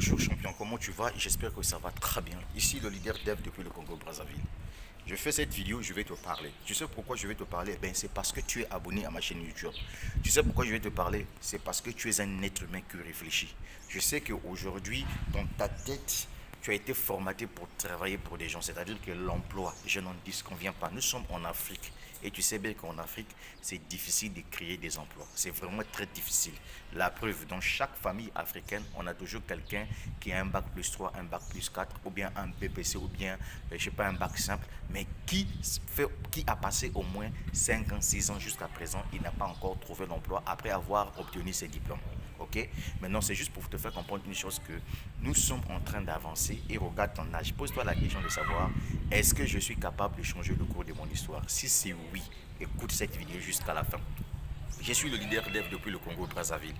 Bonjour champion, comment tu vas? J'espère que ça va très bien. Ici le leader Dev depuis le Congo Brazzaville. Je fais cette vidéo, je vais te parler. Tu sais pourquoi je vais te parler? Ben, c'est parce que tu es abonné à ma chaîne YouTube. Tu sais pourquoi je vais te parler? C'est parce que tu es un être humain qui réfléchit. Je sais qu'aujourd'hui, dans ta tête, tu as été formaté pour travailler pour des gens. C'est-à-dire que l'emploi, je n'en disconviens pas. Nous sommes en Afrique. Et tu sais bien qu'en Afrique, c'est difficile de créer des emplois. C'est vraiment très difficile. La preuve, dans chaque famille africaine, on a toujours quelqu'un qui a un bac plus 3, un bac plus 4, ou bien un BPC, ou bien, je sais pas, un bac simple, mais qui a passé au moins 5 ans, 6 ans jusqu'à présent, il n'a pas encore trouvé l'emploi après avoir obtenu ses diplômes. Ok? Maintenant, c'est juste pour te faire comprendre une chose que nous sommes en train d'avancer et regarde ton âge. Pose-toi la question de savoir est-ce que je suis capable de changer le cours de mon histoire? Si c'est oui, écoute cette vidéo jusqu'à la fin. Je suis le leader dev depuis le Congo Brazzaville.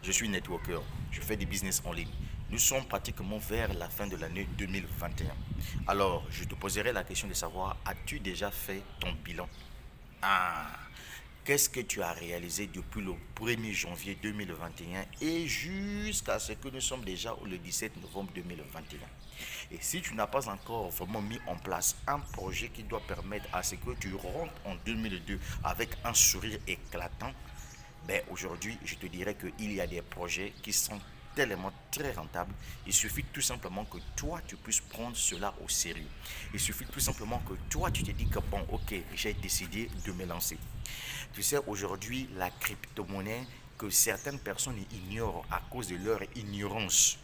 Je suis networker. Je fais des business en ligne. Nous sommes pratiquement vers la fin de l'année 2021. Alors, je te poserai la question de savoir as-tu déjà fait ton bilan? Ah, qu'est-ce que tu as réalisé depuis le 1er janvier 2021 et jusqu'à ce que nous sommes déjà le 17 novembre 2021? Et si tu n'as pas encore vraiment mis en place un projet qui doit permettre à ce que tu rentres en 2002 avec un sourire éclatant, ben aujourd'hui, je te dirais qu'il y a des projets qui sont tellement très rentables. Il suffit tout simplement que toi, tu puisses prendre cela au sérieux. Il suffit tout simplement que toi, tu te dis que bon, ok, j'ai décidé de me lancer. Tu sais, aujourd'hui, la crypto-monnaie que certaines personnes ignorent à cause de leur ignorance,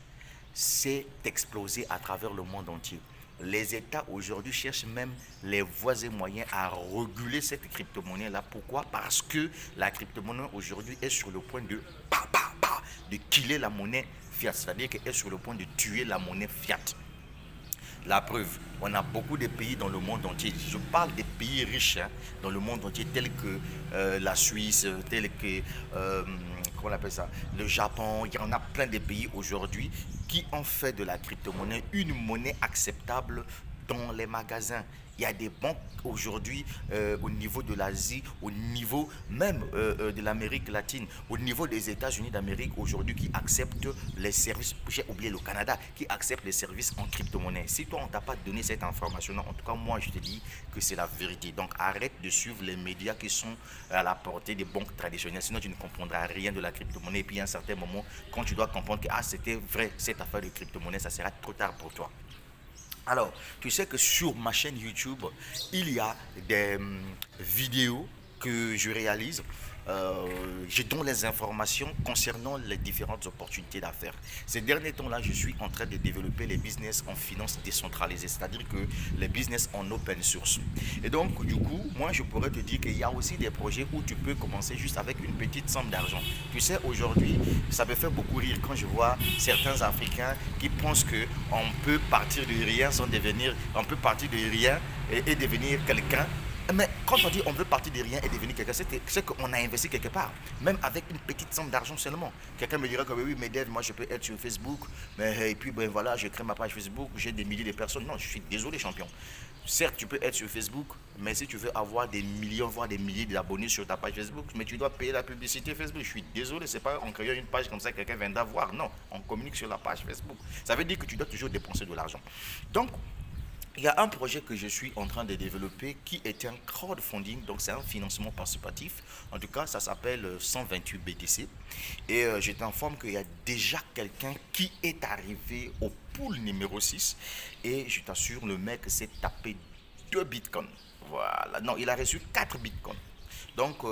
c'est explosé à travers le monde entier. Les États aujourd'hui cherchent même les voies et moyens à réguler cette crypto-monnaie-là. Pourquoi? Parce que la crypto-monnaie aujourd'hui est sur le point de de killer la monnaie fiat, c'est-à-dire qu'elle est sur le point de tuer la monnaie fiat. La preuve, on a beaucoup de pays dans le monde entier. Je parle des pays riches hein, dans le monde entier, tels que la Suisse, tels que comment on appelle ça, le Japon. Il y en a plein de pays aujourd'hui qui ont fait de la crypto-monnaie une monnaie acceptable dans les magasins. Il y a des banques aujourd'hui au niveau de l'Asie, au niveau même de l'Amérique latine, au niveau des États-Unis d'Amérique aujourd'hui qui acceptent les services, j'ai oublié le Canada, qui acceptent les services en crypto-monnaie. Si toi on t'a pas donné cette information, en tout cas moi je te dis que c'est la vérité. Donc arrête de suivre les médias qui sont à la portée des banques traditionnelles, sinon tu ne comprendras rien de la crypto-monnaie. Et puis à un certain moment, quand tu dois comprendre que ah, c'était vrai cette affaire de crypto-monnaie, ça sera trop tard pour toi. Alors, tu sais que sur ma chaîne YouTube, il y a des vidéos que je réalise. Je donne les informations concernant les différentes opportunités d'affaires. Ces derniers temps-là, je suis en train de développer les business en finance décentralisée, c'est-à-dire que les business en open source. Et donc, du coup, moi, je pourrais te dire qu'il y a aussi des projets où tu peux commencer juste avec une petite somme d'argent. Tu sais, aujourd'hui, ça me fait beaucoup rire quand je vois certains Africains qui pensent qu'on peut partir de rien sans devenir, on peut partir de rien et devenir quelqu'un. Mais quand on dit on veut partir de rien et devenir quelqu'un, c'est qu'on a investi quelque part, même avec une petite somme d'argent seulement. Quelqu'un me dirait que oui, mais Dave, moi je peux être sur Facebook, mais et puis ben voilà, je crée ma page Facebook, j'ai des milliers de personnes. Non, je suis désolé, champion. Certes, tu peux être sur Facebook, mais si tu veux avoir des millions, voire des milliers d'abonnés sur ta page Facebook, mais tu dois payer la publicité Facebook. Je suis désolé, c'est pas en créant une page comme ça que quelqu'un viendra voir. Non, on communique sur la page Facebook. Ça veut dire que tu dois toujours dépenser de l'argent. Donc, il y a un projet que je suis en train de développer qui est un crowdfunding, donc c'est un financement participatif. En tout cas, ça s'appelle 128 BTC. Et je t'informe qu'il y a déjà quelqu'un qui est arrivé au pool numéro 6. Et je t'assure, le mec s'est tapé 2 bitcoins. Voilà. Non, il a reçu 4 bitcoins. Donc,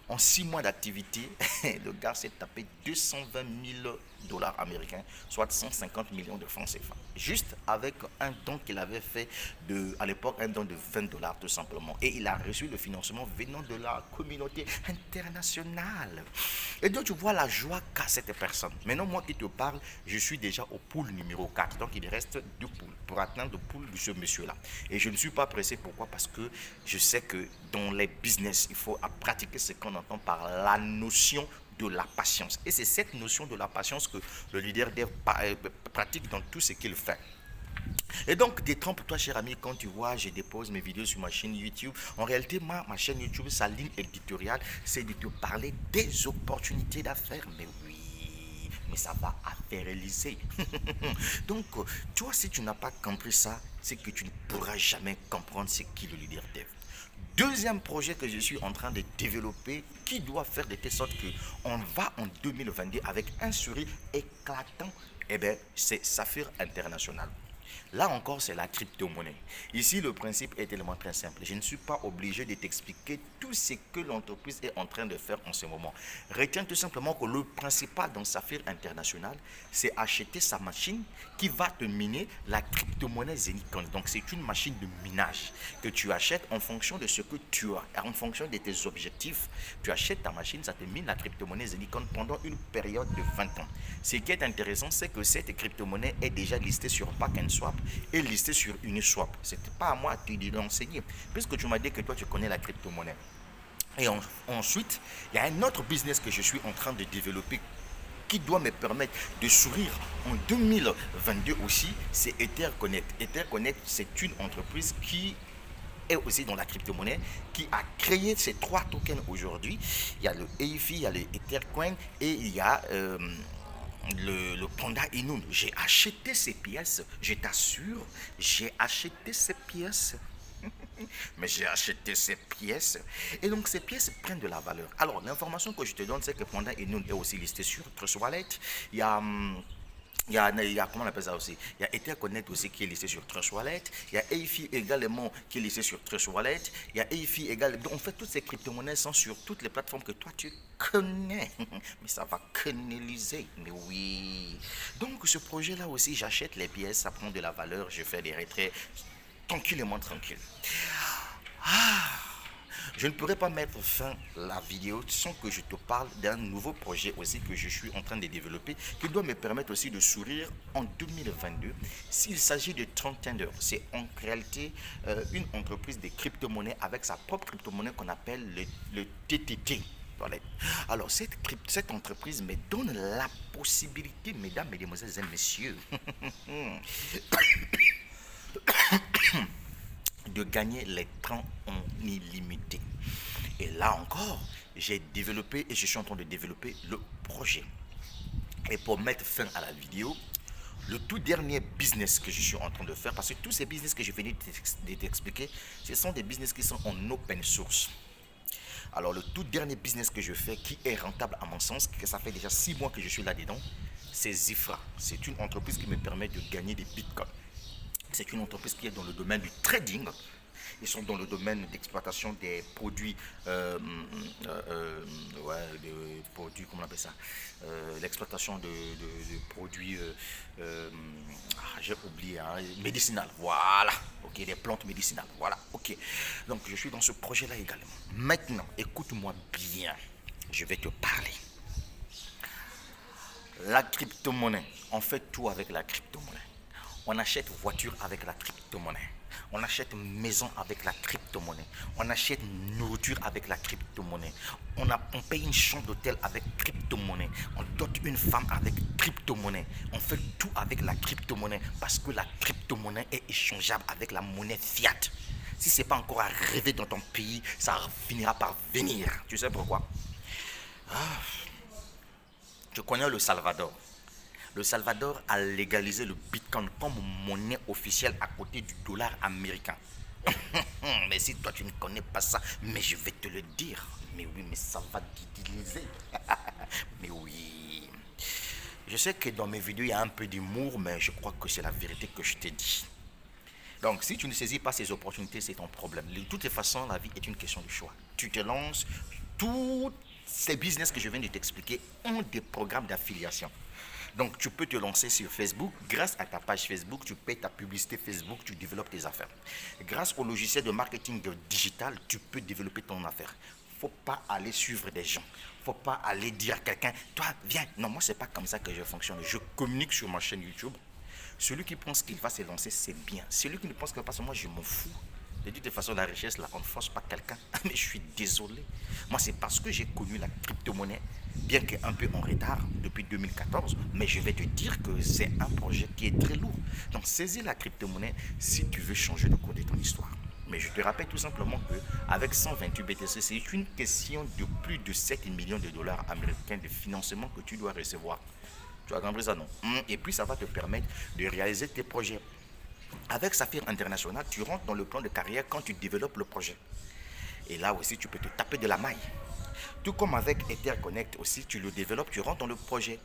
en 6 mois d'activité, le gars s'est tapé 220 000 dollars américains, soit 150 millions de francs CFA. Juste avec un don qu'il avait fait à l'époque, un don de 20 dollars tout simplement. Et il a reçu le financement venant de la communauté internationale. Et donc tu vois la joie qu'a cette personne. Maintenant, moi qui te parle, je suis déjà au pool numéro 4. Donc il reste 2 poules pour atteindre le pool de ce monsieur-là. Et je ne suis pas pressé. Pourquoi? Parce que je sais que dans les business, il faut pratiquer ce qu'on entend par la notion de la patience. Et c'est cette notion de la patience que le leader dev pratique dans tout ce qu'il fait. Et donc, détrompe pour toi, cher ami, quand tu vois, je dépose mes vidéos sur ma chaîne YouTube. En réalité, ma chaîne YouTube, sa ligne éditoriale, c'est de te parler des opportunités d'affaires. Mais oui, mais ça va affairéliser. Donc, tu vois, si tu n'as pas compris ça, c'est que tu ne pourras jamais comprendre ce qu'est le leader dev. Deuxième projet que je suis en train de développer, qui doit faire de telle sorte qu'on va en 2022 avec un sourire éclatant, eh bien, c'est Saphir International. Là encore, c'est la crypto-monnaie. Ici, le principe est tellement très simple. Je ne suis pas obligé de t'expliquer tout ce que l'entreprise est en train de faire en ce moment. Retiens tout simplement que le principal dans Saphir International, c'est acheter sa machine qui va te miner la crypto-monnaie Zenikon. Donc, c'est une machine de minage que tu achètes en fonction de ce que tu as, en fonction de tes objectifs. Tu achètes ta machine, ça te mine la crypto-monnaie Zenikon pendant une période de 20 ans. Ce qui est intéressant, c'est que cette crypto-monnaie est déjà listée sur PacknSwap et listée sur Uniswap. Ce n'était pas à moi de l'enseigner, puisque tu m'as dit que toi, tu connais la crypto-monnaie. Et ensuite, il y a un autre business que je suis en train de développer qui doit me permettre de sourire en 2022 aussi, c'est EtherConnect. EtherConnect, c'est une entreprise qui est aussi dans la crypto-monnaie, qui a créé ces trois tokens aujourd'hui. Il y a le EIFI, il y a le Ethercoin et il y a le Panda Inoon. J'ai acheté ces pièces, je t'assure, j'ai acheté ces pièces. Mais j'ai acheté ces pièces. Et donc ces pièces prennent de la valeur. Alors l'information que je te donne, c'est que Panda Inoon est aussi listé sur Trust Wallet. Il y a comment on appelle ça aussi? Il y a EtherConnect aussi qui est listé sur Trust Wallet. Il y a EIFI également qui est listé sur Trust Wallet. Il y a EIFI également. Donc en fait, toutes ces crypto-monnaies sont sur toutes les plateformes que toi tu connais. Mais ça va canaliser. Mais oui. Donc ce projet-là aussi, j'achète les pièces, ça prend de la valeur, je fais des retraits tranquillement tranquille. Je ne pourrais pas mettre fin à la vidéo sans que je te parle d'un nouveau projet aussi que je suis en train de développer qui doit me permettre aussi de sourire en 2022. S'il s'agit de Trendtender, c'est en réalité une entreprise de crypto-monnaie avec sa propre crypto-monnaie qu'on appelle le TTT. Alors, cette entreprise me donne la possibilité, mesdames, mesdemoiselles et messieurs, de gagner les trains en illimité. Et là encore, j'ai développé et je suis en train de développer le projet. Et pour mettre fin à la vidéo, le tout dernier business que je suis en train de faire, parce que tous ces business que je venais de t'expliquer, ce sont des business qui sont en open source. Alors le tout dernier business que je fais, qui est rentable à mon sens, que ça fait déjà 6 mois que je suis là-dedans, c'est Zifra. C'est une entreprise qui me permet de gagner des bitcoins. C'est une entreprise qui est dans le domaine du trading. Ils sont dans le domaine d'exploitation des produits, des produits, comment on appelle ça, l'exploitation de produits, j'ai oublié, hein, médicinales, voilà, ok, des plantes médicinales, voilà, ok. Donc je suis dans ce projet-là également. Maintenant, écoute-moi bien, je vais te parler. La crypto-monnaie, on fait tout avec la crypto-monnaie. On achète voiture avec la crypto-monnaie. On achète maison avec la crypto-monnaie. On achète nourriture avec la crypto-monnaie. On paye une chambre d'hôtel avec crypto-monnaie. On dote une femme avec crypto-monnaie. On fait tout avec la crypto-monnaie parce que la crypto-monnaie est échangeable avec la monnaie fiat. Si ce n'est pas encore arrivé dans ton pays, ça finira par venir. Tu sais pourquoi? Je connais le Salvador. Le Salvador a légalisé le Bitcoin comme monnaie officielle à côté du dollar américain. Mais si toi tu ne connais pas ça, mais je vais te le dire. Mais oui, mais ça va t'utiliser. Mais oui. Je sais que dans mes vidéos, il y a un peu d'humour, mais je crois que c'est la vérité que je t'ai dit. Donc, si tu ne saisis pas ces opportunités, c'est ton problème. De toutes les façons, la vie est une question de choix. Tu te lances, tous ces business que je viens de t'expliquer ont des programmes d'affiliation. Donc, tu peux te lancer sur Facebook. Grâce à ta page Facebook, tu payes ta publicité Facebook, tu développes tes affaires. Grâce au logiciel de marketing digital, tu peux développer ton affaire. Il ne faut pas aller suivre des gens. Il ne faut pas aller dire à quelqu'un, toi, viens. Non, moi, ce n'est pas comme ça que je fonctionne. Je communique sur ma chaîne YouTube. Celui qui pense qu'il va se lancer, c'est bien. Celui qui ne pense que pas, moi, je m'en fous. De toute façon, la richesse, là, on ne force pas quelqu'un. Mais je suis désolé. Moi, c'est parce que j'ai connu la crypto-monnaie, bien qu'un peu en retard, depuis 2014. Mais je vais te dire que c'est un projet qui est très lourd. Donc, saisis la crypto-monnaie si tu veux changer le cours de ton histoire. Mais je te rappelle tout simplement qu'avec 128 BTC, c'est une question de plus de 7 millions de dollars américains de financement que tu dois recevoir. Tu as compris ça, non? Et puis, ça va te permettre de réaliser tes projets. Avec Saphir International, tu rentres dans le plan de carrière quand tu développes le projet. Et là aussi, tu peux te taper de la maille. Tout comme avec EtherConnect aussi, tu le développes, tu rentres dans le projet.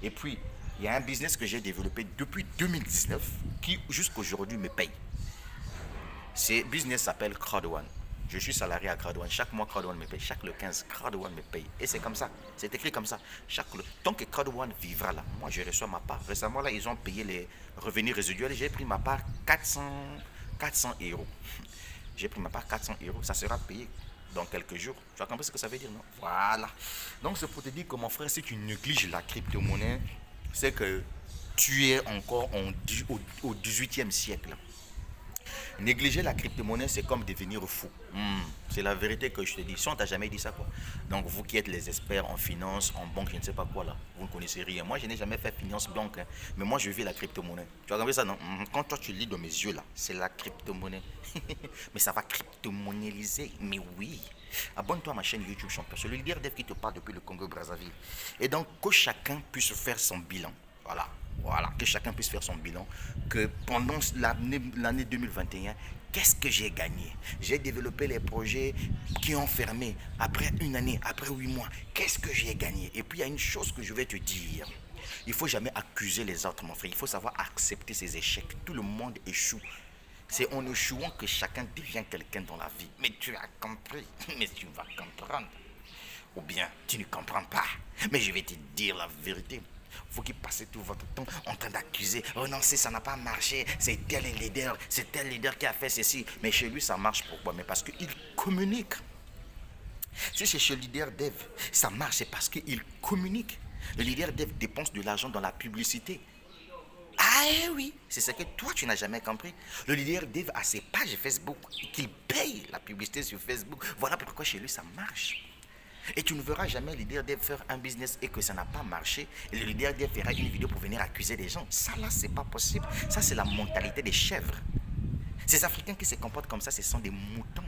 Et puis, il y a un business que j'ai développé depuis 2019 qui, jusqu'aujourd'hui, me paye. Ce business s'appelle Crowd1. Je suis salarié à Crowd1. Chaque mois, Crowd1 me paye. Chaque le 15, Crowd1 me paye. Et c'est comme ça. C'est écrit comme ça. Tant que Crowd1 vivra là, moi, je reçois ma part. Récemment, là, ils ont payé les revenus résiduels. J'ai pris ma part 400 euros. J'ai pris ma part 400 euros. Ça sera payé dans quelques jours. Tu as compris ce que ça veut dire, non? Voilà. Donc, c'est pour te dire que mon frère, si tu négliges la crypto-monnaie, c'est que tu es encore au 18e siècle. Négliger la crypto-monnaie, c'est comme devenir fou. C'est la vérité que je te dis. Si on t'a jamais dit ça, quoi. Donc, vous qui êtes les experts en finance, en banque, je ne sais pas quoi là, vous ne connaissez rien. Moi, je n'ai jamais fait finance banque, hein, mais moi, je vis la crypto-monnaie. Tu as compris ça, non? Quand toi, tu lis dans mes yeux là, c'est la crypto-monnaie. Mais ça va crypto-monnailiser. Mais oui. Abonne-toi à ma chaîne YouTube Champion. C'est le leader dev qui te parle depuis le Congo-Brazzaville. Et donc, que chacun puisse faire son bilan. Voilà. Voilà, que chacun puisse faire son bilan, que pendant l'année 2021, qu'est-ce que j'ai gagné? J'ai développé les projets qui ont fermé après une année, après 8 mois. Qu'est-ce que j'ai gagné? Et puis il y a une chose que je vais te dire. Il ne faut jamais accuser les autres, mon frère. Il faut savoir accepter ses échecs. Tout le monde échoue. C'est en échouant que chacun devient quelqu'un dans la vie. Mais tu as compris, mais tu vas comprendre. Ou bien tu ne comprends pas. Mais je vais te dire la vérité. Vous qui passez tout votre temps en train d'accuser, oh non, ça n'a pas marché, c'est tel leader qui a fait ceci. Mais chez lui, ça marche pourquoi? Mais parce qu'il communique. Si c'est chez le leader dev, ça marche, c'est parce qu'il communique. Le leader dev dépense de l'argent dans la publicité. Ah oui, c'est ce que toi tu n'as jamais compris. Le leader dev a ses pages Facebook, qu'il paye la publicité sur Facebook. Voilà pourquoi chez lui ça marche. Et tu ne verras jamais le leader dev faire un business et que ça n'a pas marché. Et le leader dev fera une vidéo pour venir accuser des gens. Ça là, c'est pas possible. Ça, c'est la mentalité des chèvres. Ces Africains qui se comportent comme ça, ce sont des moutons.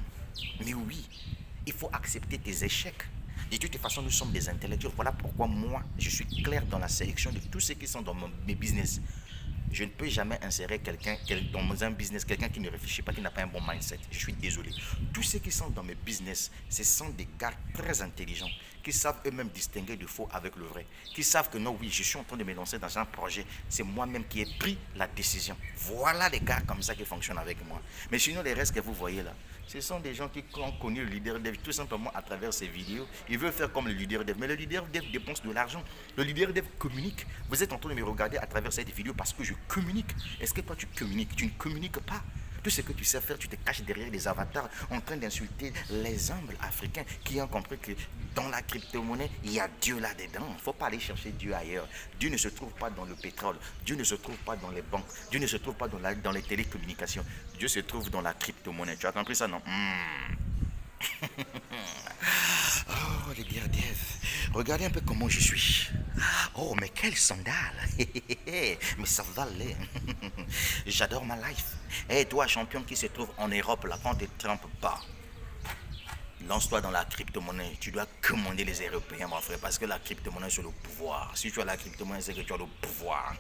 Mais oui, il faut accepter tes échecs. De toute façon, nous sommes des intellectuels. Voilà pourquoi moi, je suis clair dans la sélection de tous ceux qui sont dans mes business. Je ne peux jamais insérer quelqu'un dans un business, quelqu'un qui ne réfléchit pas, qui n'a pas un bon mindset. Je suis désolé. Tous ceux qui sont dans mes business, ce sont des gars très intelligents, qui savent eux-mêmes distinguer le faux avec le vrai, qui savent que non, oui, je suis en train de me lancer dans un projet, c'est moi-même qui ai pris la décision. Voilà les gars comme ça qui fonctionnent avec moi. Mais sinon, les restes que vous voyez là, ce sont des gens qui ont connu le leader dev tout simplement à travers ces vidéos. Ils veulent faire comme le leader dev, mais le leader dev dépense de l'argent. Le leader dev communique. Vous êtes en train de me regarder à travers cette vidéo parce que je communique. Est-ce que toi tu communiques? Tu ne communiques pas. Tout ce que tu sais faire, tu te caches derrière des avatars en train d'insulter les humbles africains qui ont compris que dans la crypto-monnaie, il y a Dieu là-dedans. Il ne faut pas aller chercher Dieu ailleurs. Dieu ne se trouve pas dans le pétrole. Dieu ne se trouve pas dans les banques. Dieu ne se trouve pas dans les télécommunications. Dieu se trouve dans la crypto-monnaie. Tu as compris ça, non? Oh, les dear dev. Regardez un peu comment je suis. Oh, mais quelle sandale. Mais ça va aller. J'adore ma life. Et toi, champion qui se trouve en Europe, là, quand tu ne te trompes pas, lance-toi dans la crypto-monnaie. Tu dois commander les Européens, mon frère, parce que la crypto-monnaie, c'est le pouvoir. Si tu as la crypto-monnaie, c'est que tu as le pouvoir.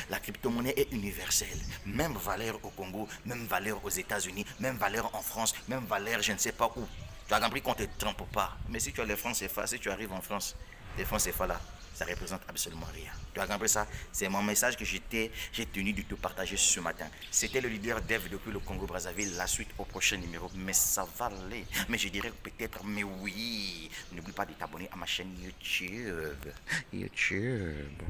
La crypto-monnaie est universelle. Même valeur au Congo, même valeur aux États-Unis, même valeur en France, même valeur je ne sais pas où. Tu as compris qu'on ne te trompe pas. Mais si tu as les francs CFA, si tu arrives en France, les francs CFA là, ça représente absolument rien. Tu as compris ça? C'est mon message que j'ai tenu de te partager ce matin. C'était le leader dev depuis le Congo-Brazzaville. La suite au prochain numéro. Mais ça va aller. Mais je dirais peut-être, mais oui. N'oublie pas de t'abonner à ma chaîne YouTube. YouTube.